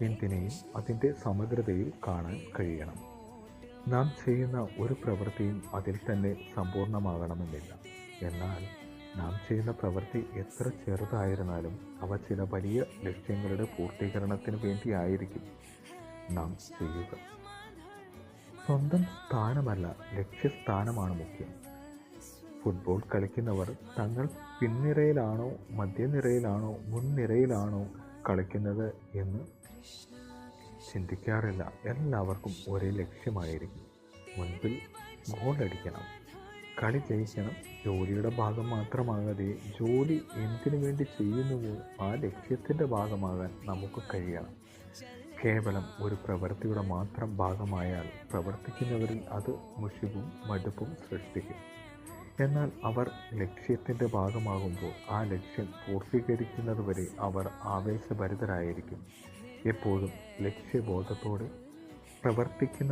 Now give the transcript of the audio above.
എന്തിനേയും അതിൻ്റെ സമഗ്രതയിൽ കാണാൻ കഴിയണം. നാം ചെയ്യുന്ന ഒരു പ്രവൃത്തിയും അതിൽ തന്നെ സമ്പൂർണ്ണമാകണമെന്നില്ല. എന്നാൽ നാം ചെയ്യുന്ന പ്രവൃത്തി എത്ര ചെറുതായിരുന്നാലും അവ ചില വലിയ ലക്ഷ്യങ്ങളുടെ പൂർത്തീകരണത്തിന് വേണ്ടിയായിരിക്കും നാം ചെയ്യുക. സ്വന്തം സ്ഥാനമല്ല, ലക്ഷ്യസ്ഥാനമാണ് മുഖ്യം. ഫുട്ബോൾ കളിക്കുന്നവർ തങ്ങൾ പിൻനിരയിലാണോ, മധ്യനിരയിലാണോ, മുൻനിരയിലാണോ കളിക്കുന്നത് എന്ന് ചിന്തിക്കാറില്ല. എല്ലാവർക്കും ഒരേ ലക്ഷ്യമായിരിക്കും. മുൻപിൽ ഗോൾ അടിക്കണം, കളി ജയിക്കണം. ജോലിയുടെ ഭാഗം മാത്രമാകാതെ ജോലി എന്തിനു വേണ്ടി ചെയ്യുന്നുവോ ആ ലക്ഷ്യത്തിൻ്റെ ഭാഗമാകാൻ നമുക്ക് കഴിയണം. കേവലം ഒരു പ്രവൃത്തിയുടെ മാത്രം ഭാഗമായാൽ പ്രവർത്തിക്കുന്നവരിൽ അത് മുഷിവും മടുപ്പും സൃഷ്ടിക്കും. എന്നാൽ അവർ ലക്ഷ്യത്തിൻ്റെ ഭാഗമാകുമ്പോൾ ആ ലക്ഷ്യം പൂർത്തീകരിക്കുന്നതുവരെ അവർ ആവേശഭരിതരായിരിക്കും. എപ്പോഴും ലക്ഷ്യബോധത്തോടെ പ്രവർത്തിക്കുന്ന